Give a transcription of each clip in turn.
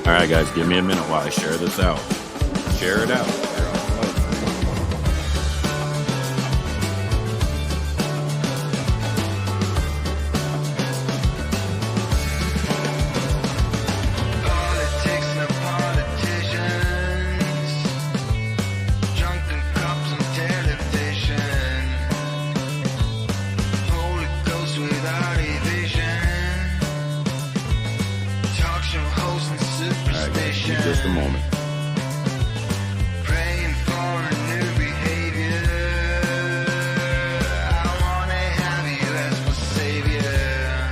All right, guys, give me a minute while I share this out. Share it out. Politics and politicians, drunken cops on television, Holy Ghost without a vision, talk show hosts and All right, guys, give me superstition, just a moment. praying for a new behavior. I wanna have you as my savior.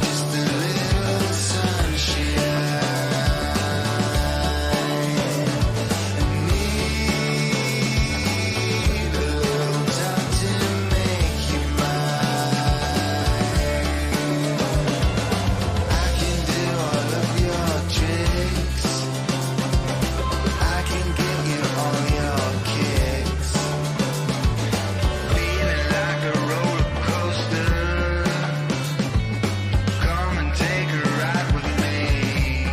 Just a little sunshine. Need a little time to make you mine. I can do all of your tricks. I can get you on your kicks. Feeling like a roller coaster. Come and take a ride with me.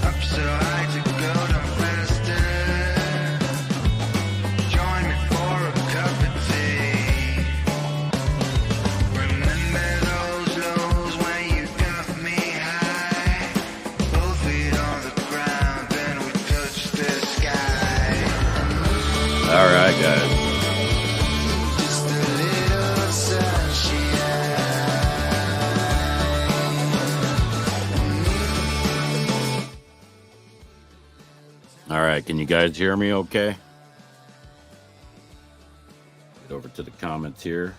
Up so high to go down faster. Join me for a cup of tea. Remember those lows when you got me high. Both feet on the ground, then we touch the sky. All right, guys. Just a little sunshine. All right, can you guys hear me okay? Get over to the comments here.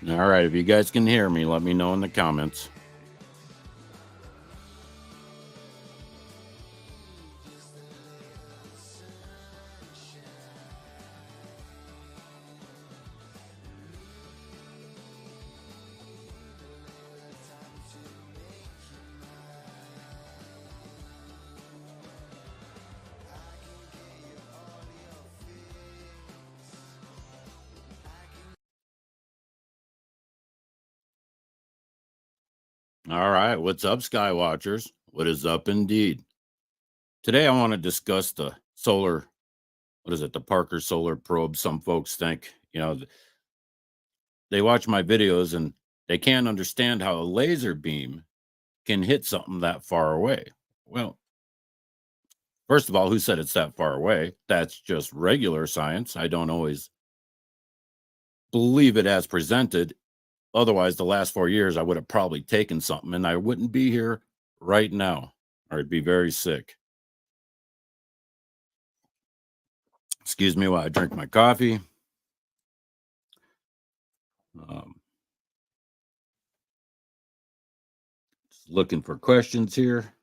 All right, if you guys can hear me, let me know in the comments. All right, what's up, Skywatchers? What is up indeed? Today I want to discuss the solar, what is it, the Parker Solar Probe. Some folks think, they watch my videos and they can't understand how a laser beam can hit something that far away. Well, first of all, who said it's that far away? That's just regular science. I don't always believe it as presented. Otherwise, the last 4 years, I would have probably taken something and I wouldn't be here right now, or I'd be very sick. Excuse me while I drink my coffee. Um, just looking for questions here.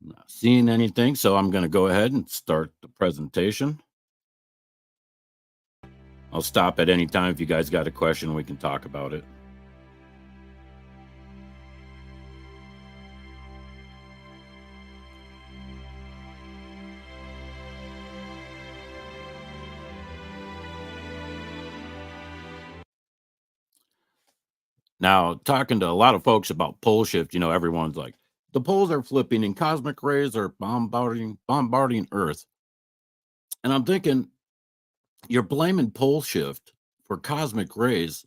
Not seeing anything, so I'm going to go ahead and start the presentation. I'll stop at any time if you guys got a question, we can talk about it. Now, talking to a lot of folks about pole shift, everyone's like, the poles are flipping and cosmic rays are bombarding Earth. And I'm thinking, you're blaming pole shift for cosmic rays,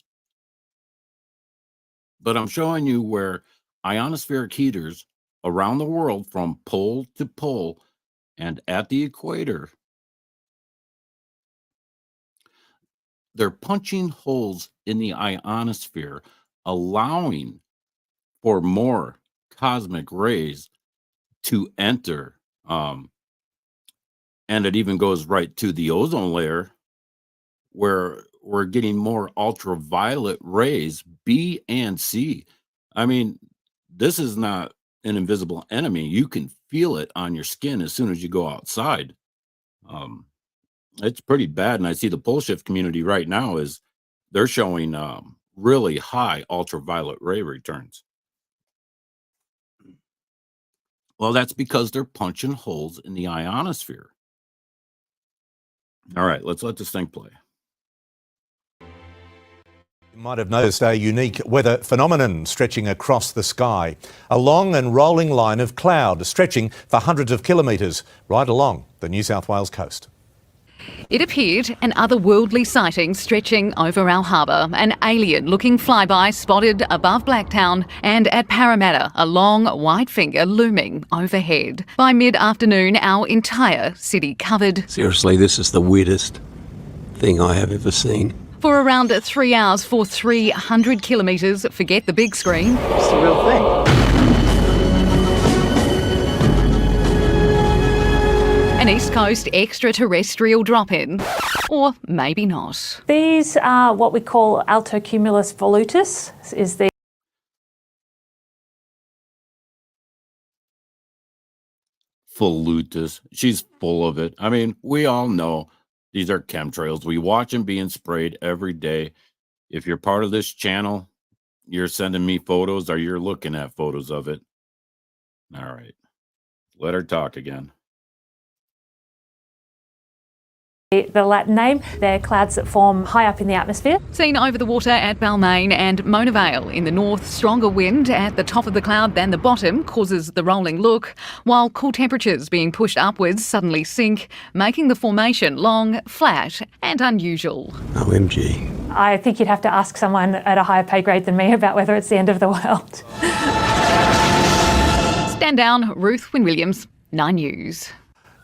but I'm showing you where ionospheric heaters around the world from pole to pole and at the equator, they're punching holes in the ionosphere, allowing for more cosmic rays to enter. And it even goes right to the ozone layer where we're getting more ultraviolet rays, B and C. I mean, this is not an invisible enemy. You can feel it on your skin as soon as you go outside. Um, it's pretty bad. And I see the pole shift community right now is they're showing really high ultraviolet ray returns. Well, that's because they're punching holes in the ionosphere. All right, let's let this thing play. You might have noticed a unique weather phenomenon stretching across the sky. A long and rolling line of cloud stretching for hundreds of kilometres right along the New South Wales coast. It appeared an otherworldly sighting stretching over our harbour. An alien-looking flyby spotted above Blacktown, and at Parramatta, a long white finger looming overhead. By mid-afternoon, our entire city covered. Seriously, this is the weirdest thing I have ever seen. For around 3 hours for 300 kilometres, forget the big screen. It's the real thing. An East Coast extraterrestrial drop-in. Or maybe not. These are what we call altocumulus volutus, is the Volutus. She's full of it. I mean, we all know these are chemtrails. We watch them being sprayed every day. If you're part of this channel, you're sending me photos or you're looking at photos of it. All right. Let her talk again. Latin name. They're clouds that form high up in the atmosphere. Seen over the water at Balmain and Mona Vale in the north, stronger wind at the top of the cloud than the bottom causes the rolling look, while cool temperatures being pushed upwards suddenly sink, making the formation long, flat and unusual. OMG. I think you'd have to ask someone at a higher pay grade than me about whether it's the end of the world. Stand down, Ruth Wynne-Williams, 9 News.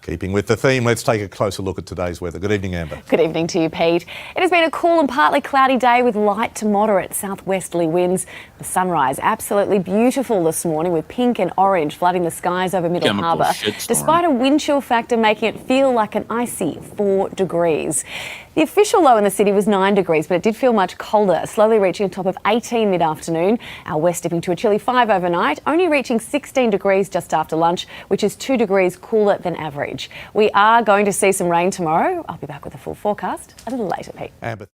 Keeping with the theme, let's take a closer look at today's weather. Good evening, Amber. Good evening to you, Pete. It has been a cool and partly cloudy day with light to moderate southwesterly winds. The sunrise absolutely beautiful this morning with pink and orange flooding the skies over Middle Harbour, despite a wind chill factor making it feel like an icy 4 degrees. The official low in the city was 9 degrees, but it did feel much colder, slowly reaching a top of 18 mid-afternoon. Our west dipping to a chilly 5 overnight, only reaching 16 degrees just after lunch, which is 2 degrees cooler than average. We are going to see some rain tomorrow. I'll be back with a full forecast a little later, Pete. Amber.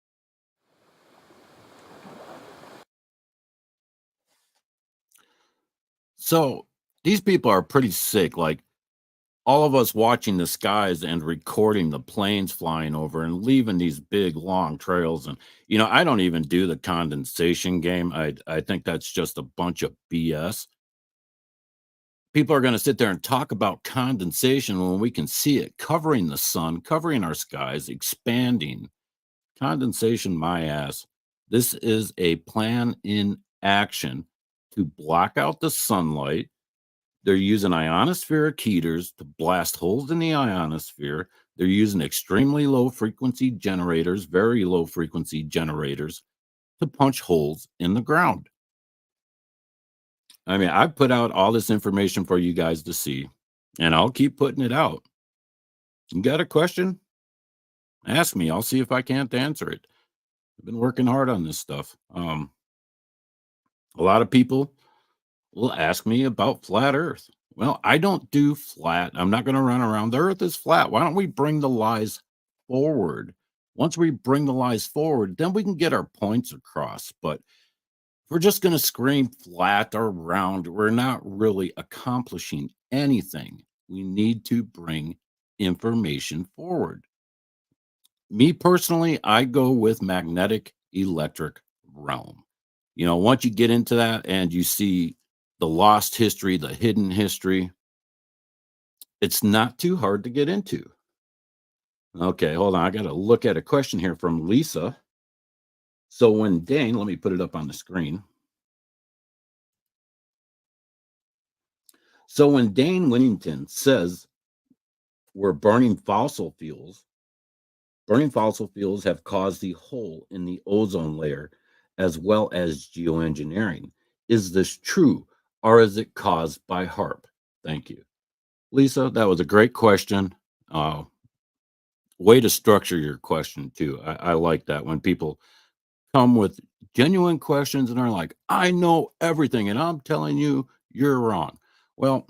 So these people are pretty sick. Like, all of us watching the skies and recording the planes flying over and leaving these big long trails. And, you know, I don't even do the condensation game. I think that's just a bunch of BS. People are going to sit there and talk about condensation when we can see it covering the sun, covering our skies, expanding. Condensation, my ass. This is a plan in action to block out the sunlight. They're using ionospheric heaters to blast holes in the ionosphere. They're using extremely low frequency generators, very low frequency generators, to punch holes in the ground. I mean, I've put out all this information for you guys to see, and I'll keep putting it out. You got a question? Ask me. I'll see if I can't answer it. I've been working hard on this stuff. A lot of people will ask me about flat Earth. Well, I don't do flat. I'm not going to run around. The Earth is flat. Why don't we bring the lies forward? Once we bring the lies forward, then we can get our points across. But if we're just going to scream flat or round, we're not really accomplishing anything. We need to bring information forward. Me personally, I go with magnetic electric realm. You know, once you get into that and you see the lost history, the hidden history, it's not too hard to get into. Okay, hold on. I got to look at a question here from Lisa. So when Dane, let me put it up on the screen. So when Dane Winnington says we're burning fossil fuels have caused the hole in the ozone layer as well as geoengineering. Is this true? Or is it caused by HARP? Thank you. Lisa, that was a great question. Way to structure your question, too. I like that when people come with genuine questions and are like, I know everything, and I'm telling you, you're wrong. Well,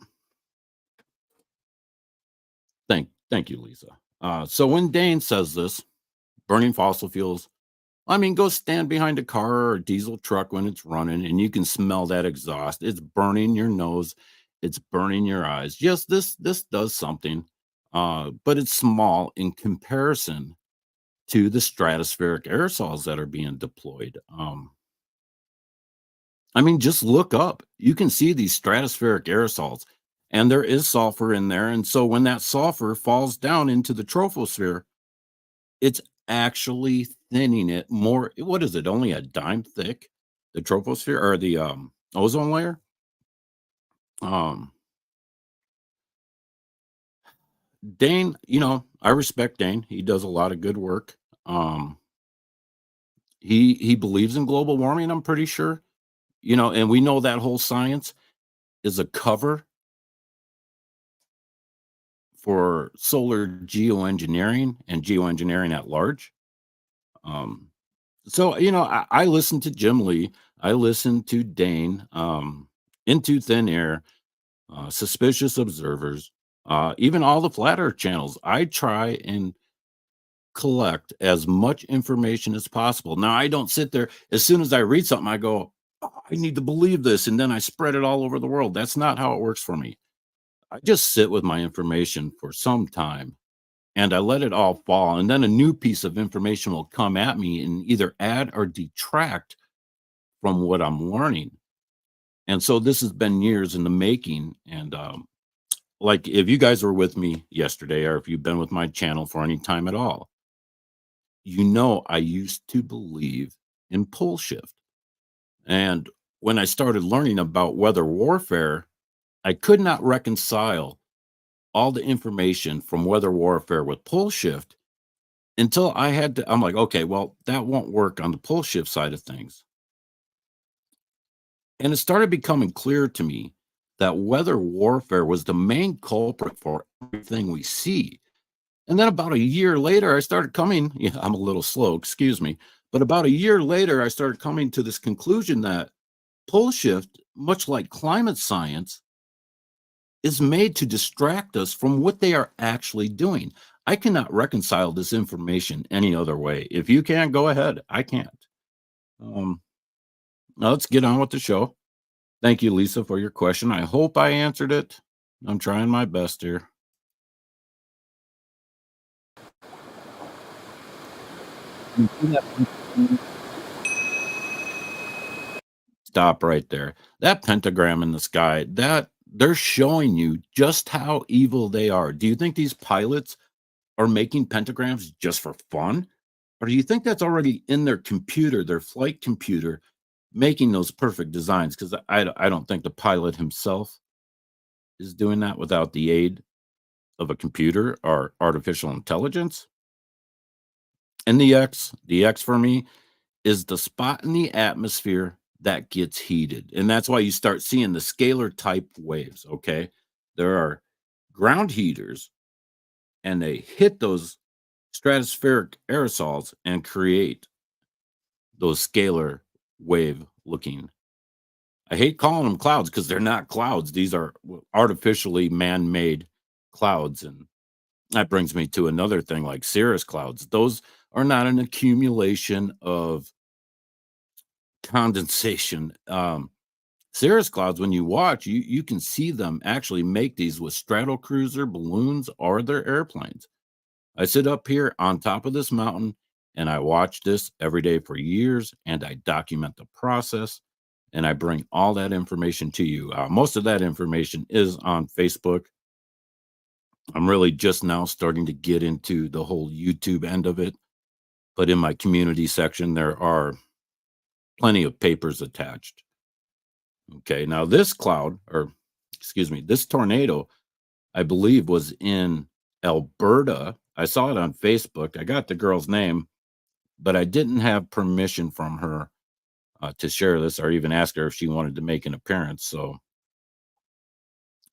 thank you, Lisa. So when Dane says this, burning fossil fuels, I mean, go stand behind a car or a diesel truck when it's running and you can smell that exhaust. It's burning your nose. It's burning your eyes. Yes, this does something. but it's small in comparison to the stratospheric aerosols that are being deployed. I mean, just look up. You can see these stratospheric aerosols, and there is sulfur in there. And so when that sulfur falls down into the troposphere, it's actually thinning it more. What is it? Only a dime thick, the troposphere or the ozone layer. Um, Dane, I respect Dane. He does a lot of good work. Um, he believes in global warming. I'm pretty sure, and we know that whole science is a cover for solar geoengineering and geoengineering at large. Um, so, I listen to Jim Lee, I listen to Dane, Into Thin Air, Suspicious Observers, even all the flat Earth channels. I try and collect as much information as possible. Now, I don't sit there as soon as I read something, I go, "Oh, I need to believe this," and then I spread it all over the world. That's not how it works for me. I just sit with my information for some time and I let it all fall. And then a new piece of information will come at me and either add or detract from what I'm learning. And so this has been years in the making. And like if you guys were with me yesterday, or if you've been with my channel for any time at all, I used to believe in pole shift. And when I started learning about weather warfare, I could not reconcile all the information from weather warfare with pole shift until I'm like, okay, well, that won't work on the pole shift side of things. And it started becoming clear to me that weather warfare was the main culprit for everything we see. And then about a year later, I started coming, yeah, I'm a little slow, excuse me. But about a year later, I started coming to this conclusion that pole shift, much like climate science, is made to distract us from what they are actually doing. I cannot reconcile this information any other way. If you can, go ahead. I can't. Um, Now let's get on with the show. Thank you, Lisa, for your question. I hope I answered it. I'm trying my best here. You see that pentagram? Stop right there. That pentagram in the sky, that they're showing you just how evil they are. Do you think these pilots are making pentagrams just for fun? Or do you think that's already in their computer, their flight computer, making those perfect designs? Because I don't think the pilot himself is doing that without the aid of a computer or artificial intelligence. And the X for me is the spot in the atmosphere that gets heated. And that's why you start seeing the scalar type waves. Okay. There are ground heaters and they hit those stratospheric aerosols and create those scalar wave looking. I hate calling them clouds because they're not clouds. These are artificially man made clouds. And that brings me to another thing like cirrus clouds. Those are not an accumulation of condensation. Cirrus clouds, when you watch, you can see them actually make these with stratocruiser balloons or their airplanes. I sit up here on top of this mountain and I watch this every day for years and I document the process and I bring all that information to you. Most of that information is on Facebook. I'm really just now starting to get into the whole YouTube end of it. But in my community section, there are plenty of papers attached. Okay. Now, this cloud, or excuse me, this tornado, I believe was in Alberta. I saw it on Facebook. I got the girl's name, but I didn't have permission from her to share this or even ask her if she wanted to make an appearance. So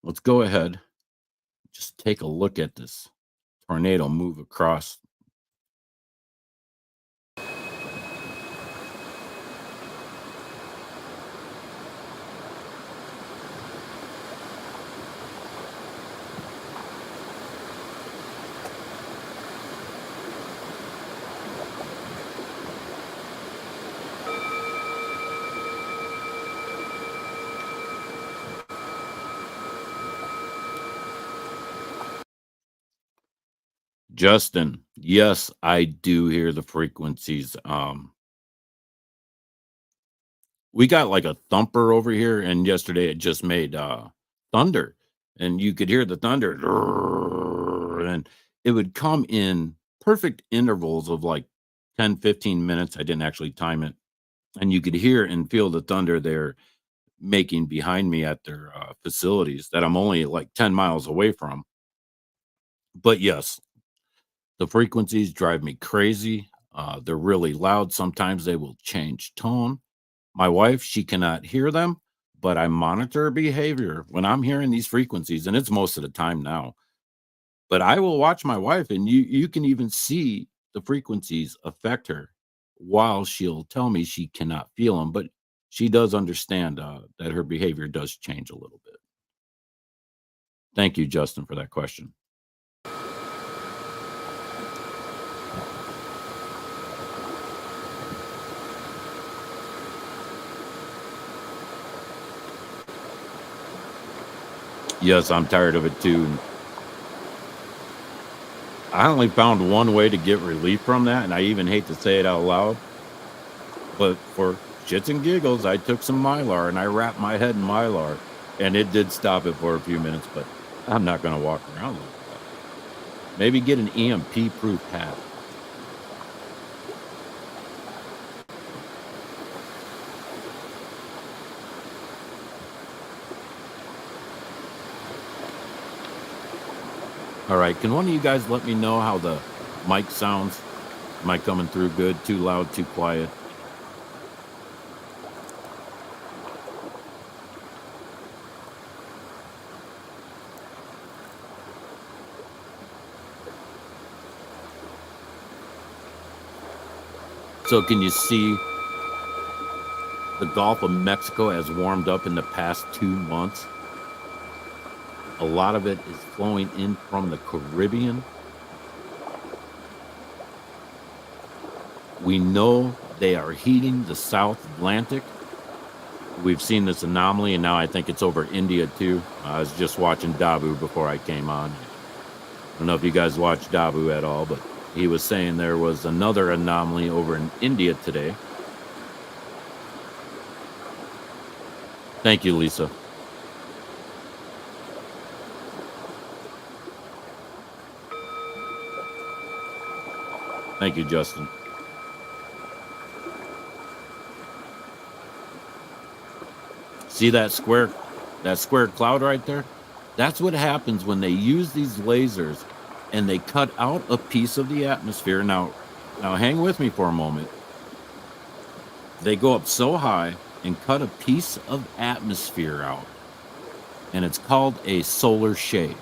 let's go ahead, just take a look at this tornado move across. Justin, yes, I do hear the frequencies. We got like a thumper over here, and yesterday it just made thunder, and you could hear the thunder, and it would come in perfect intervals of like 10, 15 minutes. I didn't actually time it, and you could hear and feel the thunder they're making behind me at their facilities that I'm only like 10 miles away from. But yes, the frequencies drive me crazy. They're really loud. Sometimes they will change tone. My wife, she cannot hear them, but I monitor her behavior when I'm hearing these frequencies, and it's most of the time now. But I will watch my wife, and you can even see the frequencies affect her while she'll tell me she cannot feel them, but she does understand that her behavior does change a little bit. Thank you, Justin, for that question. Yes, I'm tired of it too. I only found one way to get relief from that, and I even hate to say it out loud, but for shits and giggles, I took some Mylar and I wrapped my head in Mylar, and it did stop it for a few minutes, but I'm not going to walk around like that. Maybe get an EMP-proof hat. All right, can one of you guys let me know how the mic sounds? Am I coming through good? Too loud, too quiet? So can you see the Gulf of Mexico has warmed up in the past 2 months? A lot of it is flowing in from the Caribbean. We know they are heating the South Atlantic. We've seen this anomaly, and now I think it's over India too. I was just watching Dabu before I came on. I don't know if you guys watch Dabu at all, but he was saying there was another anomaly over in India today. Thank you, Lisa. Thank you, Justin. See that square cloud right there? That's what happens when they use these lasers and they cut out a piece of the atmosphere. Now hang with me for a moment. They go up so high and cut a piece of atmosphere out, and it's called a solar shade.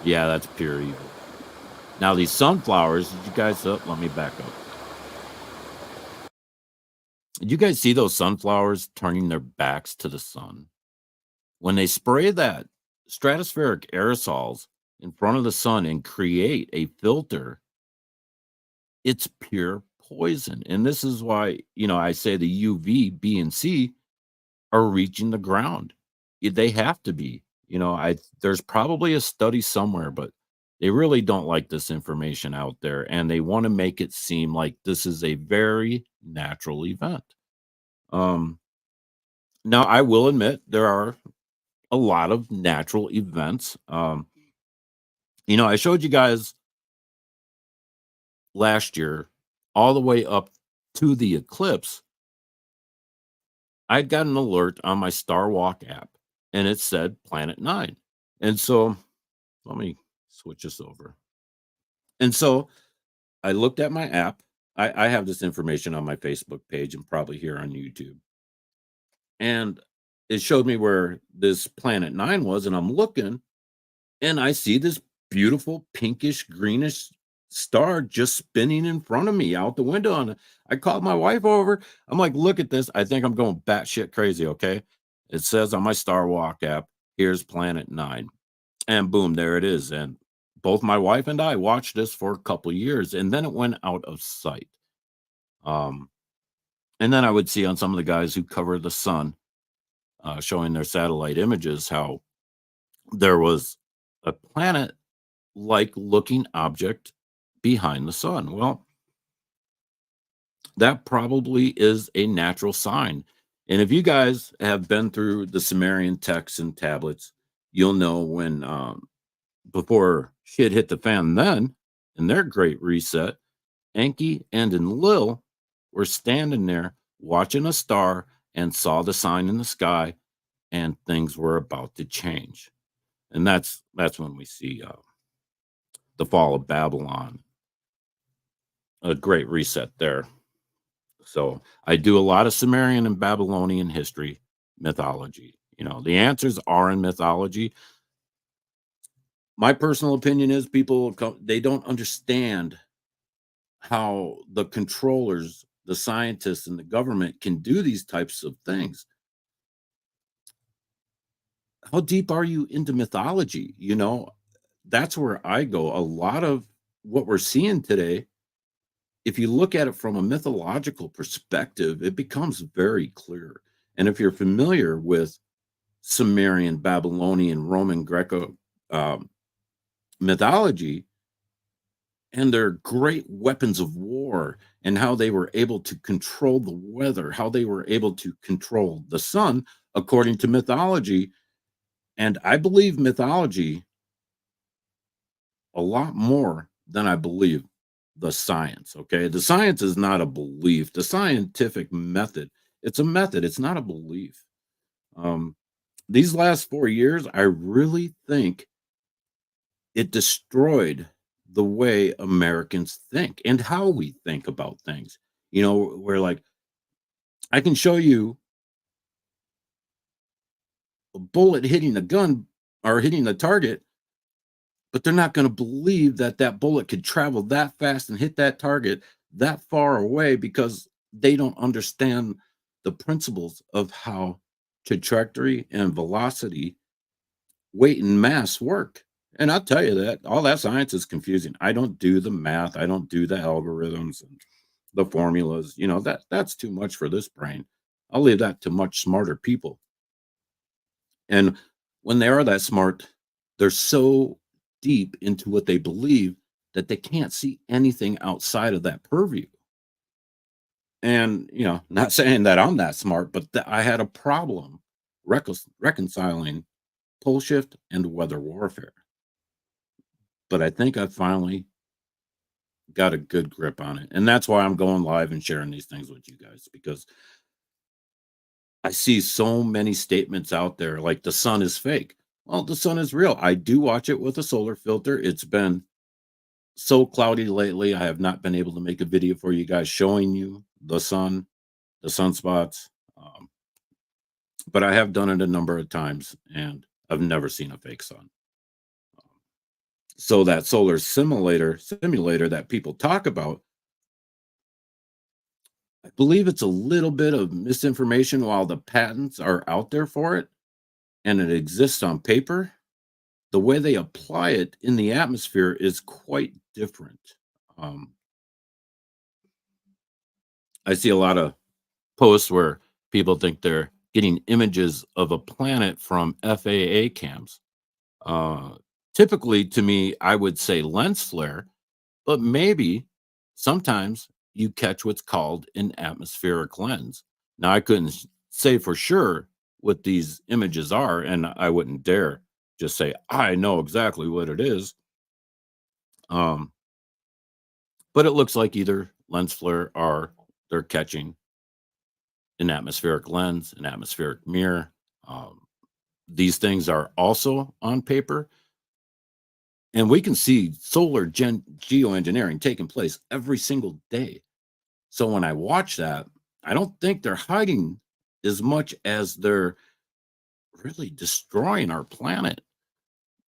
Yeah, that's pure evil. Now these sunflowers, did you guys let me back up. Did you guys see those sunflowers turning their backs to the sun? When they spray that stratospheric aerosols in front of the sun and create a filter, it's pure poison. And this is why, I say the UV, B, and C are reaching the ground. They have to be. There's probably a study somewhere, but they really don't like this information out there, and they want to make it seem like this is a very natural event. Um, Now, I will admit there are a lot of natural events. I showed you guys last year all the way up to the eclipse. I got an alert on my Star Walk app, and it said Planet 9. And so let me switch this over. And so I looked at my app. I have this information on my Facebook page and probably here on YouTube. And it showed me where this Planet 9 was, and I'm looking, and I see this beautiful pinkish greenish star just spinning in front of me out the window. And I called my wife over. I'm like, look at this. I think I'm going batshit crazy. Okay. It says on my Star Walk app, here's Planet 9. And boom, there it is. And both my wife and I watched this for a couple years, and then it went out of sight. And then I would see on some of the guys who cover the sun, showing their satellite images, how there was a planet like looking object behind the sun. Well, that probably is a natural sign. And if you guys have been through the Sumerian texts and tablets, you'll know when before shit hit the fan then in their great reset, Enki and Enlil were standing there watching a star and saw the sign in the sky, and things were about to change. And that's when we see the fall of Babylon, a great reset there. So I do a lot of Sumerian and Babylonian history, mythology. You know, the answers are in mythology. My personal opinion is they don't understand how the controllers, the scientists, and the government can do these types of things. How deep are you into mythology? You know, that's where I go. A lot of what we're seeing today, if you look at it from a mythological perspective, it becomes very clear. And if you're familiar with Sumerian, Babylonian, Roman, Greco mythology, and their great weapons of war, and how they were able to control the weather, how they were able to control the sun, according to mythology. And I believe mythology a lot more than I believe the science. Okay. The science is not a belief, the scientific method, it's a method, it's not a belief. Um, these last 4 years, I really think it destroyed the way Americans think and how we think about things. You know, we're like, I can show you a bullet hitting a gun or hitting a target, but they're not going to believe that that bullet could travel that fast and hit that target that far away because they don't understand the principles of how trajectory and velocity, weight and mass work. And I'll tell you that all that science is confusing. I don't do the math, I don't do the algorithms and the formulas. You know, that's too much for this brain. I'll leave that to much smarter people. And when they are that smart, they're so deep into what they believe that they can't see anything outside of that purview. And, you know, not saying that I'm that smart, but that I had a problem reconciling pole shift and weather warfare. But I think I finally got a good grip on it. And that's why I'm going live and sharing these things with you guys, because I see so many statements out there like the sun is fake. Well, the sun is real. I do watch it with a solar filter. It's been so cloudy lately. I have not been able to make a video for you guys showing you the sun, the sunspots. But I have done it a number of times and I've never seen a fake sun. So that solar simulator that people talk about, I believe it's a little bit of misinformation while the patents are out there for it and it exists on paper. The way they apply it in the atmosphere is quite different. Um, I see a lot of posts where people think they're getting images of a planet from FAA cams. Uh, Typically, to me, I would say lens flare, but maybe sometimes you catch what's called an atmospheric lens. Now, I couldn't say for sure what these images are, and I wouldn't dare just say I know exactly what it is. Um, but it looks like either lens flare or they're catching an atmospheric lens, an atmospheric mirror. Um, these things are also on paper, and we can see geoengineering taking place every single day. So when I watch that, I don't think they're hiding as much as they're really destroying our planet.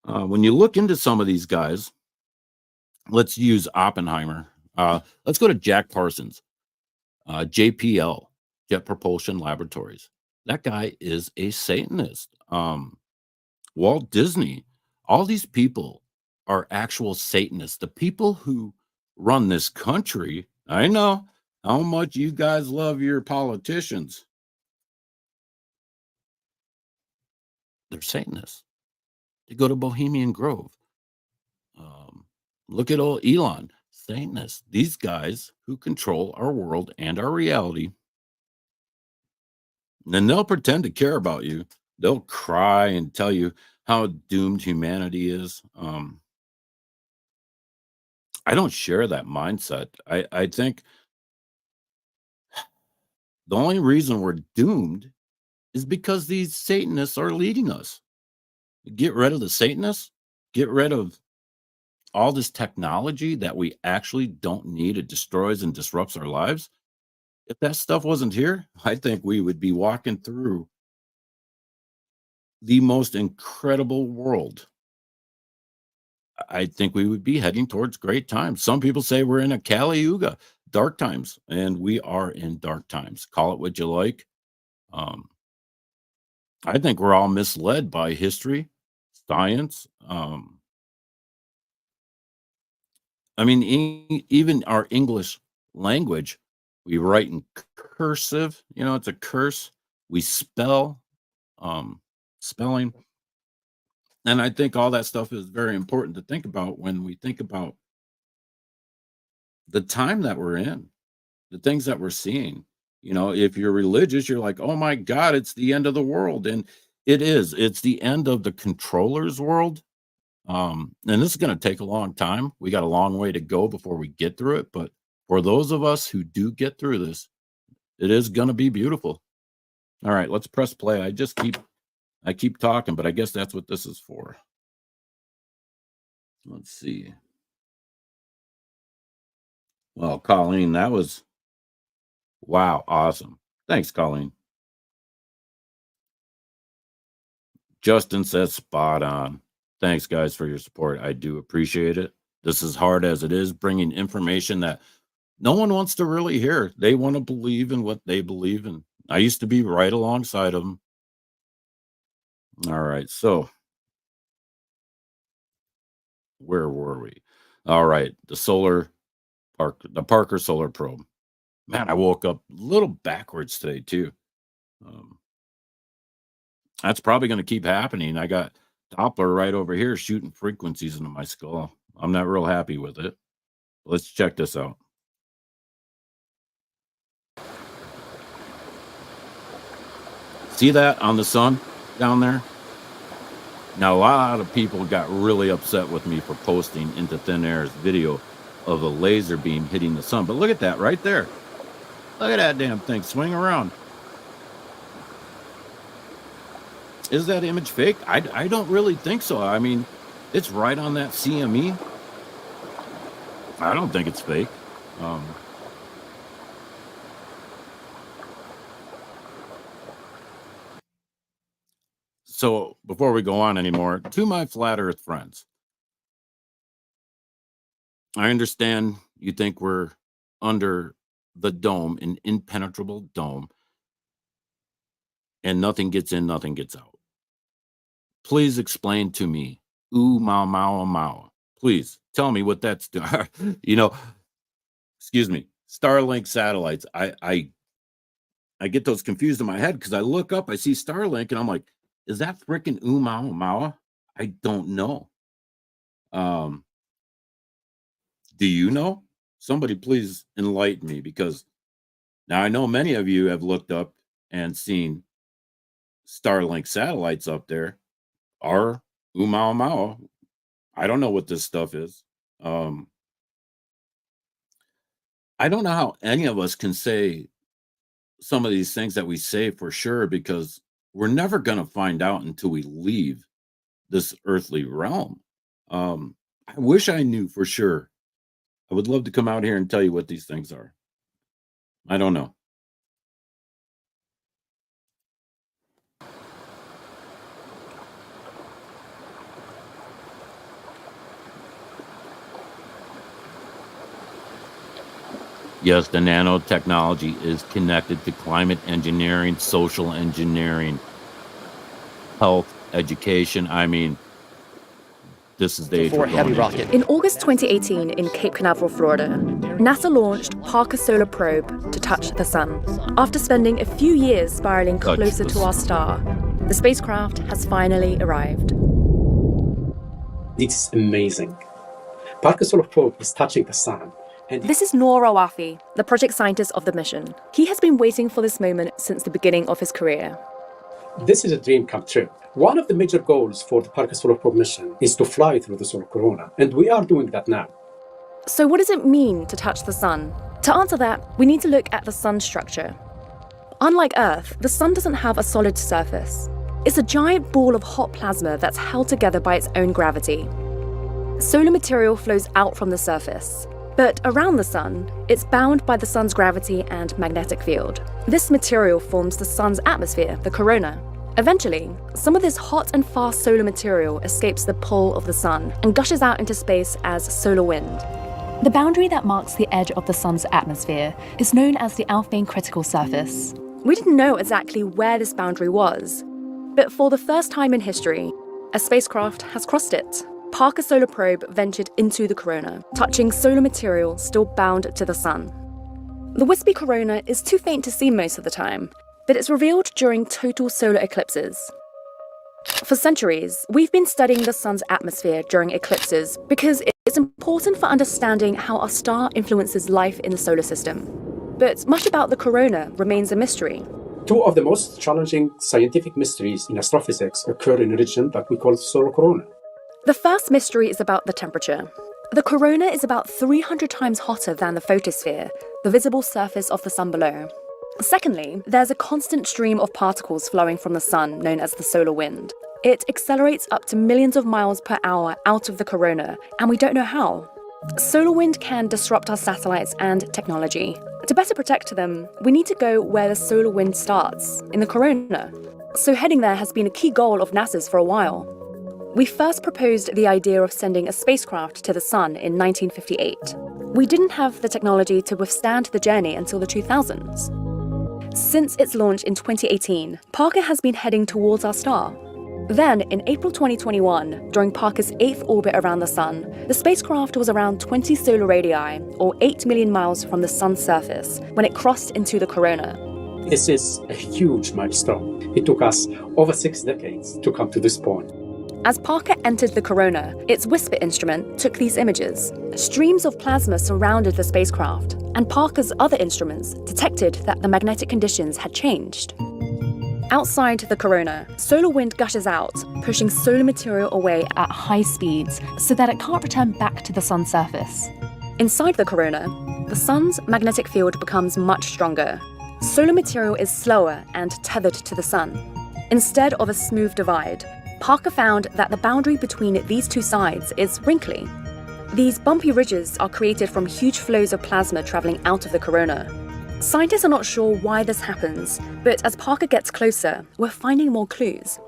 When you look into some of these guys, let's use Oppenheimer. Let's go to Jack Parsons, JPL, Jet Propulsion Laboratories. That guy is a Satanist. Walt Disney, all these people are actual Satanists. The people who run this country, I know how much you guys love your politicians. They're Satanists. They go to Bohemian Grove. Look at old Elon, Satanists, these guys who control our world and our reality. And they'll pretend to care about you. They'll cry and tell you how doomed humanity is. I don't share that mindset. I think the only reason we're doomed is because these Satanists are leading us. Get rid of the Satanists, get rid of all this technology that we actually don't need. It destroys and disrupts our lives. If that stuff wasn't here, I think we would be walking through the most incredible world. I think we would be heading towards great times. Some people say we're in a Kali Yuga, dark times, and we are in dark times. Call it what you like. I think we're all misled by history, science. I mean, even our English language, we write in cursive. It's a curse. We spell, spelling. And I think all that stuff is very important to think about when we think about the time that we're in, the things that we're seeing. If you're religious, you're like, oh my God, it's the end of the world. And it is. It's the end of the controller's world. And this is going to take a long time. We got a long way to go before we get through it. But for those of us who do get through this, it is going to be beautiful. All right, let's press play. I keep talking, but I guess that's what this is for. Let's see. Well, Colleen, that was, wow, awesome. Thanks, Colleen. Justin says spot on. Thanks, guys, for your support. I do appreciate it. This is hard as it is, bringing information that no one wants to really hear. They want to believe in what they believe in. I used to be right alongside of them. All right, so where were we? All right, the Parker Solar Probe. Man, I woke up a little backwards today too. That's probably going to keep happening. I got Doppler right over here shooting frequencies into my skull. I'm not real happy with it. Let's check this out. See that on the sun down there? Now, a lot of people got really upset with me for posting Into Thin Air's video of a laser beam hitting the sun. But look at that right there. Look at that damn thing swing around. Is that image fake? I don't really think so. I mean, it's right on that CME. I don't think it's fake. So before we go on anymore, to my flat earth friends, I understand you think we're under the dome, an impenetrable dome, and nothing gets in, nothing gets out. Please explain to me, Mao. Please tell me what that's doing. Excuse me, Starlink satellites. I get those confused in my head because I look up, I see Starlink, and I'm like, is that freaking Mao? I don't know. Do you know? Somebody please enlighten me, because now I know many of you have looked up and seen Starlink satellites up there. Are Mao. I don't know what this stuff is. I don't know how any of us can say some of these things that we say for sure, because we're never going to find out until we leave this earthly realm. I wish I knew for sure. I would love to come out here and tell you what these things are. I don't know. Yes, the nanotechnology is connected to climate engineering, social engineering, health, education. I mean, this is the age we're going into. In August 2018 in Cape Canaveral, Florida, NASA launched Parker Solar Probe to touch the sun. After spending a few years spiraling closer to our star, the spacecraft has finally arrived. It's amazing. Parker Solar Probe is touching the sun. And This is Noor Rawafi, the project scientist of the mission. He has been waiting for this moment since the beginning of his career. this is a dream come true. One of the major goals for the Parker Solar Probe mission is to fly through the solar corona, and we are doing that now. So what does it mean to touch the sun? To answer that, we need to look at the sun's structure. Unlike Earth, the sun doesn't have a solid surface. It's a giant ball of hot plasma that's held together by its own gravity. Solar material flows out from the surface, but around the sun, it's bound by the sun's gravity and magnetic field. This material forms the sun's atmosphere, the corona. Eventually, some of this hot and fast solar material escapes the pull of the sun and gushes out into space as solar wind. The boundary that marks the edge of the sun's atmosphere is known as the Alfvén critical surface. We didn't know exactly where this boundary was, but for the first time in history, a spacecraft has crossed it. Parker Solar Probe ventured into the corona, touching solar material still bound to the sun. The wispy corona is too faint to see most of the time, but it's revealed during total solar eclipses. For centuries, we've been studying the sun's atmosphere during eclipses because it's important for understanding how our star influences life in the solar system. But much about the corona remains a mystery. Two of the most challenging scientific mysteries in astrophysics occur in a region that we call solar corona. The first mystery is about the temperature. The corona is about 300 times hotter than the photosphere, the visible surface of the sun below. Secondly, there's a constant stream of particles flowing from the sun known as the solar wind. It accelerates up to millions of miles per hour out of the corona, and we don't know how. Solar wind can disrupt our satellites and technology. To better protect them, we need to go where the solar wind starts, in the corona. So heading there has been a key goal of NASA's for a while. We first proposed the idea of sending a spacecraft to the sun in 1958. We didn't have the technology to withstand the journey until the 2000s. Since its launch in 2018, Parker has been heading towards our star. Then, in April 2021, during Parker's 8th orbit around the sun, the spacecraft was around 20 solar radii, or 8 million miles from the sun's surface, when it crossed into the corona. This is a huge milestone. It took us over 6 decades to come to this point. As Parker entered the corona, its WHISPER instrument took these images. Streams of plasma surrounded the spacecraft, and Parker's other instruments detected that the magnetic conditions had changed. Outside the corona, solar wind gushes out, pushing solar material away at high speeds so that it can't return back to the sun's surface. Inside the corona, the sun's magnetic field becomes much stronger. Solar material is slower and tethered to the sun. Instead of a smooth divide, Parker found that the boundary between these two sides is wrinkly. These bumpy ridges are created from huge flows of plasma traveling out of the corona. Scientists are not sure why this happens, but as Parker gets closer, we're finding more clues.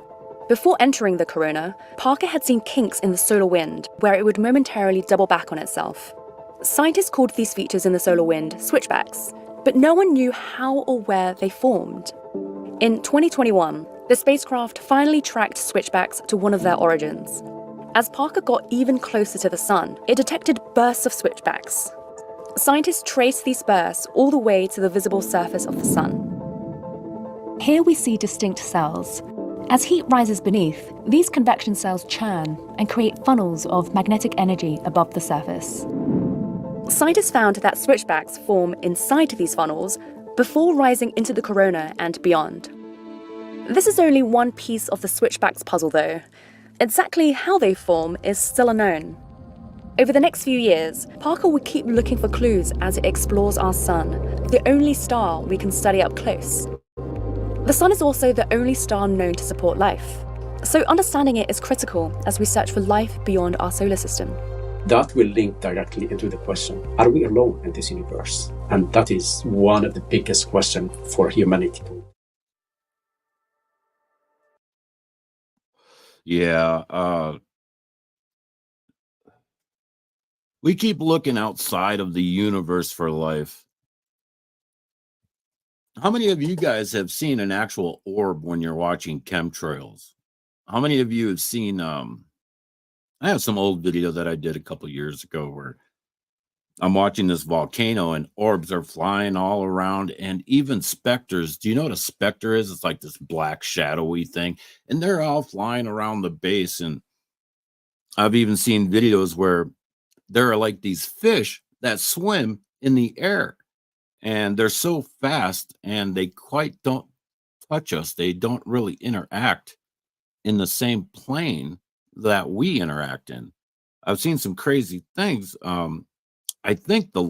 Before entering the corona, Parker had seen kinks in the solar wind where it would momentarily double back on itself. Scientists called these features in the solar wind switchbacks, but no one knew how or where they formed. In 2021, the spacecraft finally tracked switchbacks to one of their origins. As Parker got even closer to the sun, it detected bursts of switchbacks. Scientists traced these bursts all the way to the visible surface of the sun. Here we see distinct cells. As heat rises beneath, these convection cells churn and create funnels of magnetic energy above the surface. Scientists found that switchbacks form inside these funnels before rising into the corona and beyond. This is only one piece of the switchbacks puzzle, though. Exactly how they form is still unknown. Over the next few years, Parker will keep looking for clues as it explores our sun, the only star we can study up close. The sun is also the only star known to support life, so understanding it is critical as we search for life beyond our solar system. That will link directly into the question, are we alone in this universe? And that is one of the biggest questions for humanity. Yeah, we keep looking outside of the universe for life. How many of you guys have seen an actual orb when you're watching chemtrails? How many of you have seen, I have some old video that I did a couple years ago where I'm watching this volcano and orbs are flying all around, and even specters. Do you know what a specter is? It's like this black shadowy thing, and they're all flying around the base. And I've even seen videos where there are like these fish that swim in the air, and they're so fast and they quite don't touch us. They don't really interact in the same plane that we interact in. I've seen some crazy things. I think the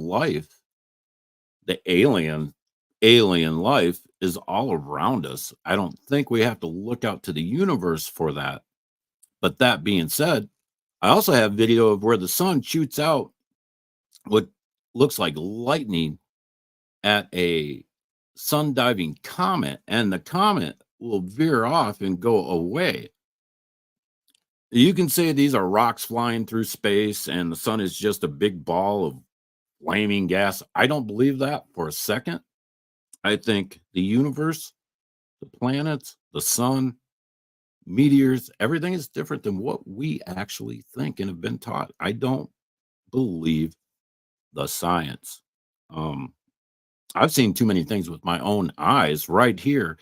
alien life is all around us. I don't think we have to look out to the universe for that. But that being said, I also have video of where the sun shoots out what looks like lightning at a sun diving comet, and the comet will veer off and go away. You can say these are rocks flying through space and the sun is just a big ball of flaming gas. I don't believe that for a second. I think the universe, the planets, the sun, meteors, everything is different than what we actually think and have been taught. I don't believe the science. Um, I've seen too many things with my own eyes right here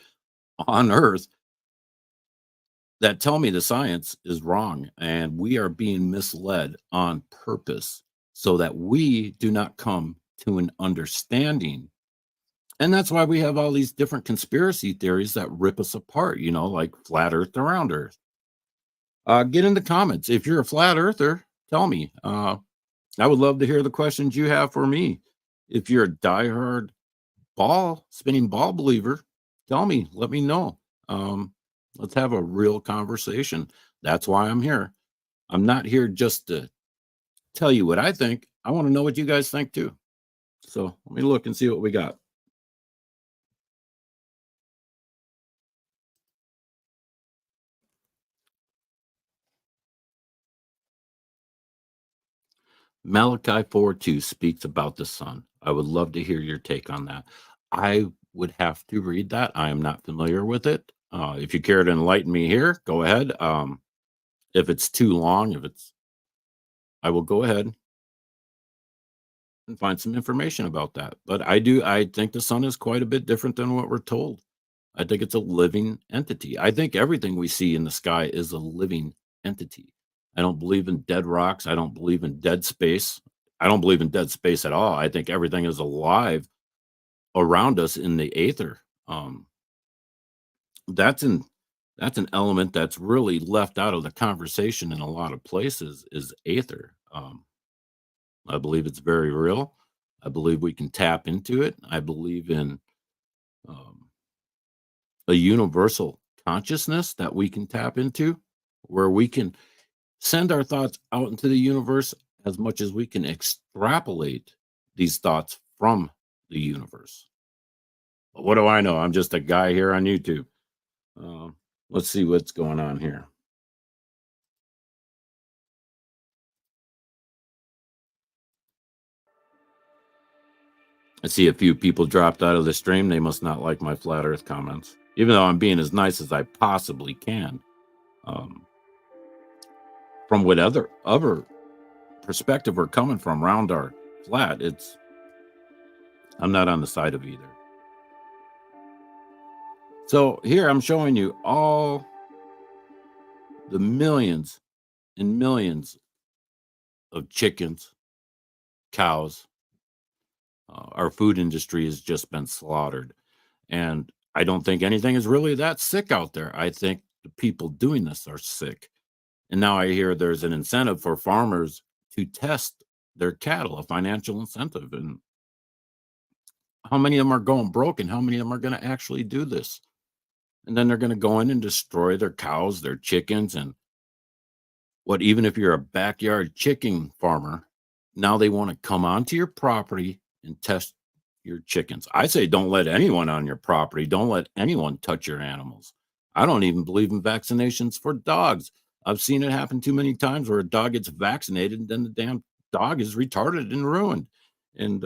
on Earth that tell me the science is wrong and we are being misled on purpose so that we do not come to an understanding. And that's why we have all these different conspiracy theories that rip us apart, like flat Earth around Earth. Get in the comments. If you're a flat earther, tell me. I would love to hear the questions you have for me. If you're a diehard spinning ball believer, tell me, let me know. Let's have a real conversation. That's why I'm here. I'm not here just to tell you what I think. I want to know what you guys think too. So let me look and see what we got. Malachi 4:2 speaks about the sun. I would love to hear your take on that. I would have to read that. I am not familiar with it. If you care to enlighten me here, go ahead. If it's too long, I will go ahead and find some information about that. But I think the sun is quite a bit different than what we're told. I think it's a living entity. I think everything we see in the sky is a living entity. I don't believe in dead rocks. I don't believe in dead space. I don't believe in dead space at all. I think everything is alive around us in the aether. That's an that's an element that's really left out of the conversation in a lot of places is aether. I believe it's very real. I believe we can tap into it. I believe in um, a universal consciousness that we can tap into, where we can send our thoughts out into the universe as much as we can extrapolate these thoughts from the universe. But what do I know? I'm just a guy here on YouTube. Um, let's see what's going on here. I see a few people dropped out of the stream. They must not like my flat earth comments, even though I'm being as nice as I possibly can. Um, from whatever perspective we're coming from round our flat, I'm not on the side of either. So here I'm showing you all the millions and millions of chickens, cows. Our food industry has just been slaughtered. And I don't think anything is really that sick out there. I think the people doing this are sick. And now I hear there's an incentive for farmers to test their cattle, a financial incentive. And how many of them are going broke and how many of them are going to actually do this? And then they're going to go in and destroy their cows, their chickens, and even if you're a backyard chicken farmer, now they want to come onto your property and test your chickens. I say don't let anyone on your property. Don't let anyone touch your animals. I don't even believe in vaccinations for dogs. I've seen it happen too many times where a dog gets vaccinated and then the damn dog is retarded and ruined. And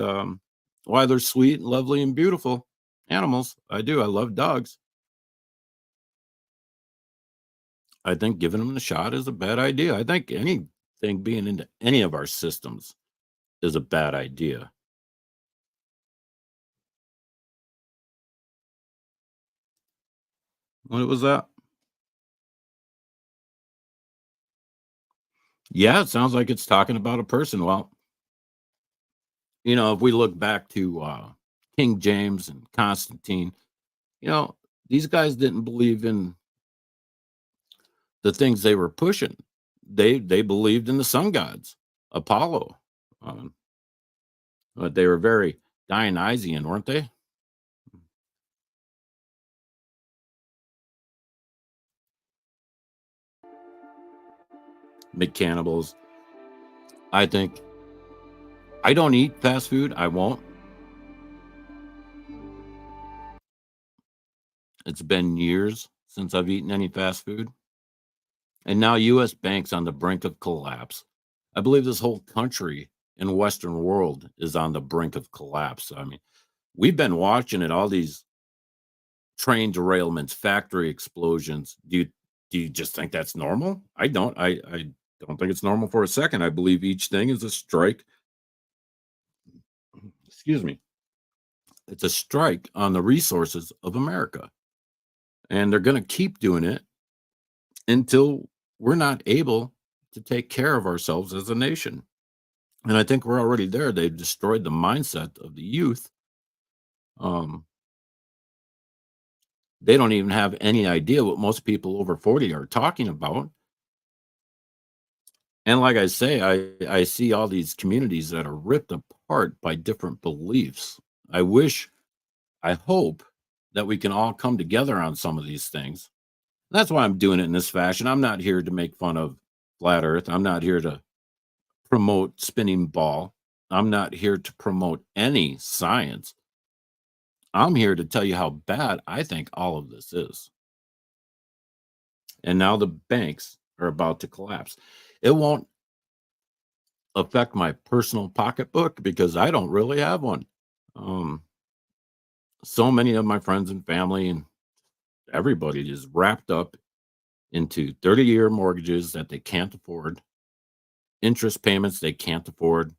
why they're sweet and lovely and beautiful animals. I do. I love dogs. I think giving them the shot is a bad idea. I think anything being into any of our systems is a bad idea. What was that? Yeah, it sounds like it's talking about a person. Well, if we look back to King James and Constantine, you know, these guys didn't believe in the things they were pushing. They believed in the sun gods, Apollo. Um, but they were very Dionysian, weren't they? McCannibals. I think I don't eat fast food. I won't. It's been years since I've eaten any fast food. And now US banks on the brink of collapse. I believe this whole country and Western world is on the brink of collapse. I mean, we've been watching it, all these train derailments, factory explosions. Do you just think that's normal? I don't. I don't think it's normal for a second. I believe each thing is a strike. Excuse me. It's a strike on the resources of America. And they're going to keep doing it until we're not able to take care of ourselves as a nation. And I think we're already there. They've destroyed the mindset of the youth. Um, they don't even have any idea what most people over 40 are talking about. And like I say, I see all these communities that are ripped apart by different beliefs. I hope that we can all come together on some of these things. That's why I'm doing it in this fashion. I'm not here to make fun of flat earth. I'm not here to promote spinning ball. I'm not here to promote any science. I'm here to tell you how bad I think all of this is. And now the banks are about to collapse. It won't affect my personal pocketbook because I don't really have one. Um, so many of my friends and family and everybody is wrapped up into 30-year mortgages that they can't afford, interest payments they can't afford.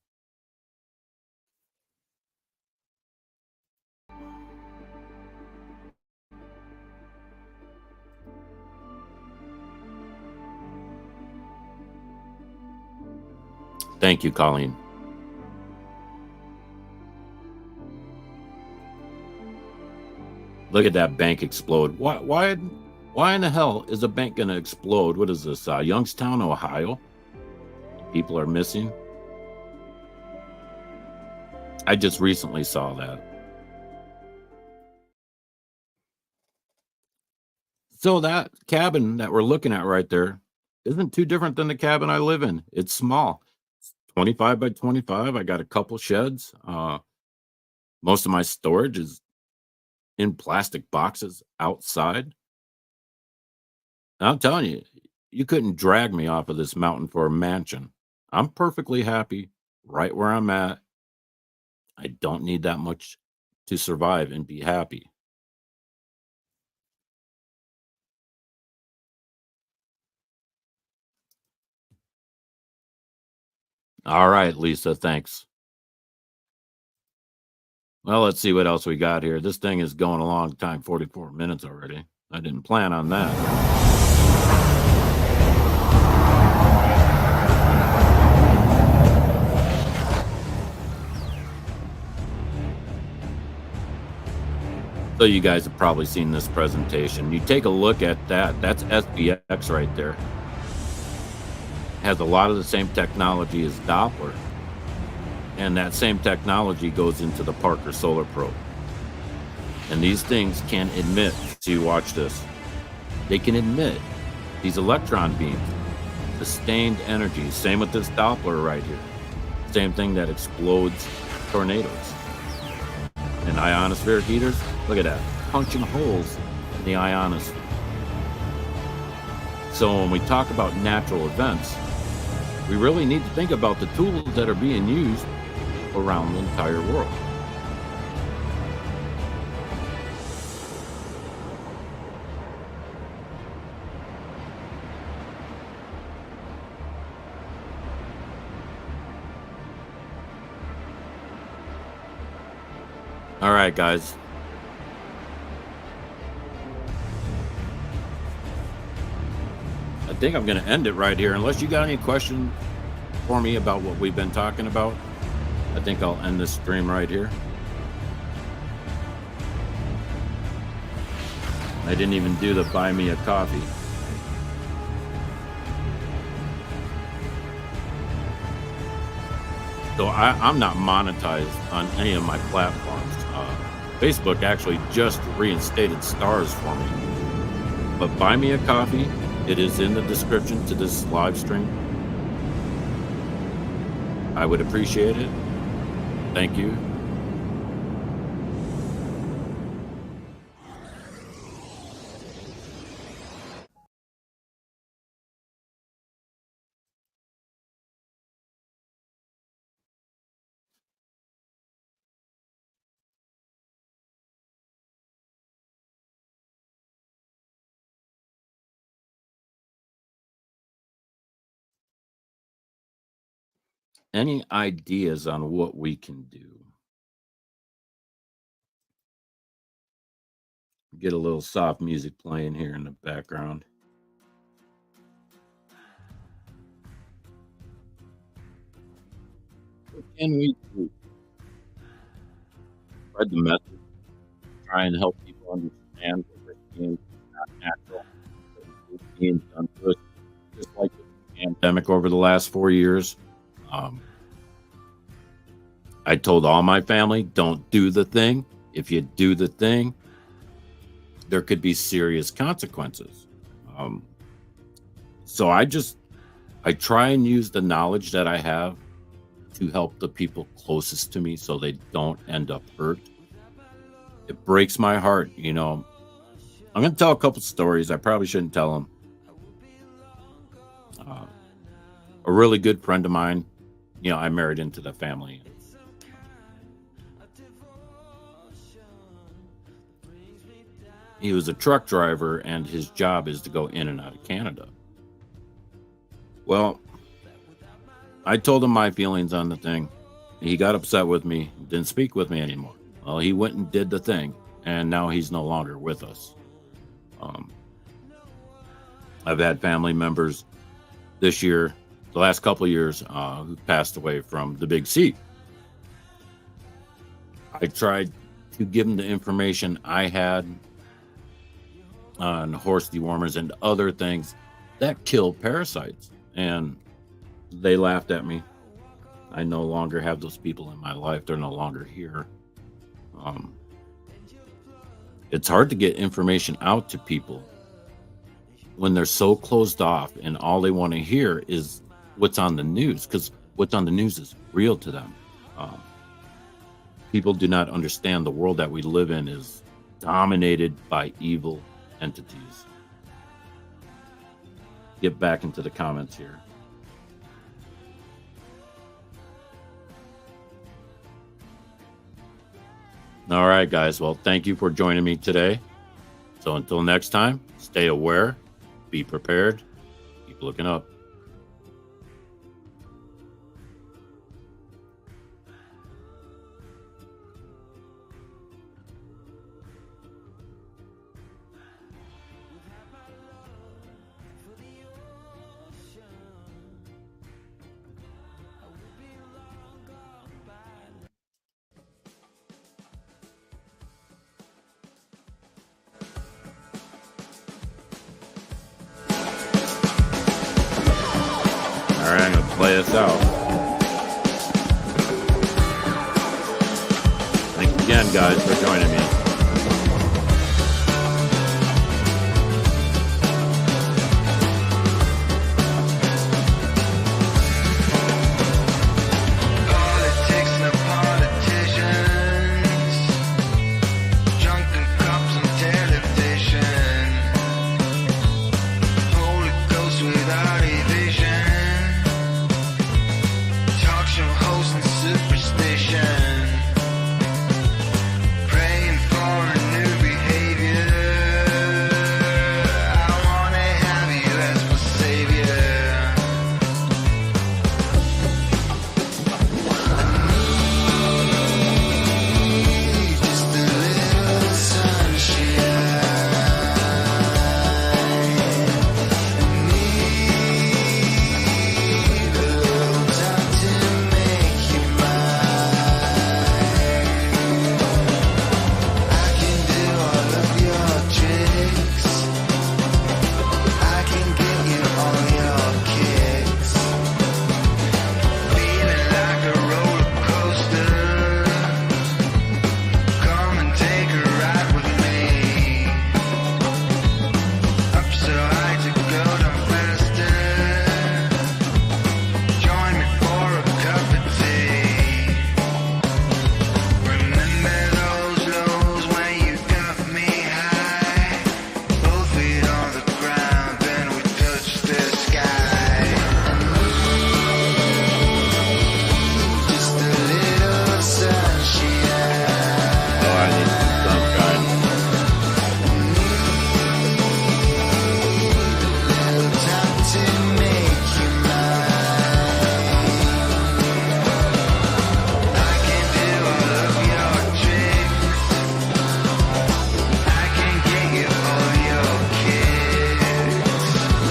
Thank you, Colleen. Look at that bank explode. Why in the hell is a bank going to explode? What is this, Youngstown, Ohio? People are missing. I just recently saw that. So that cabin that we're looking at right there isn't too different than the cabin I live in. It's small. It's 25 by 25. I got a couple sheds. Most of my storage is in plastic boxes outside. And I'm telling you, you couldn't drag me off of this mountain for a mansion. I'm perfectly happy right where I'm at. I don't need that much to survive and be happy. All right, Lisa, thanks. Well, let's see what else we got here. This thing is going a long time, 44 minutes already. I didn't plan on that. So you guys have probably seen this presentation. You take a look at that. That's SPX right there. Has a lot of the same technology as Doppler. And that same technology goes into the Parker Solar Probe. And these things can emit, see, watch this. They can emit these electron beams, sustained energy. Same with this Doppler right here. Same thing that explodes tornadoes. And ionosphere heaters, look at that, punching holes in the ionosphere. So when we talk about natural events, we really need to think about the tools that are being used around the entire world. All right, guys. think I'm going to end it right here. Unless you got any questions for me about what we've been talking about, I think I'll end this stream right here. I didn't even do the buy me a coffee. So I'm not monetized on any of my platforms. Facebook actually just reinstated stars for me. But buy me a coffee. It is in the description to this live stream. I would appreciate it. Thank you. Any ideas on what we can do? Get a little soft music playing here in the background. What can we do? Spread the message. Try and help people understand what we're seeing is not natural. What is being done to us, just like the pandemic over the last 4 years. I told all my family, don't do the thing. If you do the thing, there could be serious consequences. So I try and use the knowledge that I have to help the people closest to me so they don't end up hurt. It breaks my heart, you know. I'm going to tell a couple stories. I probably shouldn't tell them. A really good friend of mine, you know, I married into the family. He was a truck driver, and his job is to go in and out of Canada. Well, I told him my feelings on the thing. He got upset with me, didn't speak with me anymore. Well, he went and did the thing, and now he's no longer with us. I've had family members this year, the last couple of years, who passed away from the big C. I tried to give them the information I had on horse dewormers and other things that kill parasites, and they laughed at me. I no longer have those people in my life. They're no longer here. It's hard to get information out to people when they're so closed off and all they want to hear is what's on the news, because what's on the news is real to them. People do not understand the world that we live in is dominated by evil entities. Get back into the comments here. All right, guys. Well, thank you for joining me today. So until next time, stay aware, be prepared, keep looking up. All right, I'm going to play us out. Thanks again, guys, for joining me. Politics and politicians, junk and cops and television, Holy Ghost without a vision, talk show host and superstition, praying to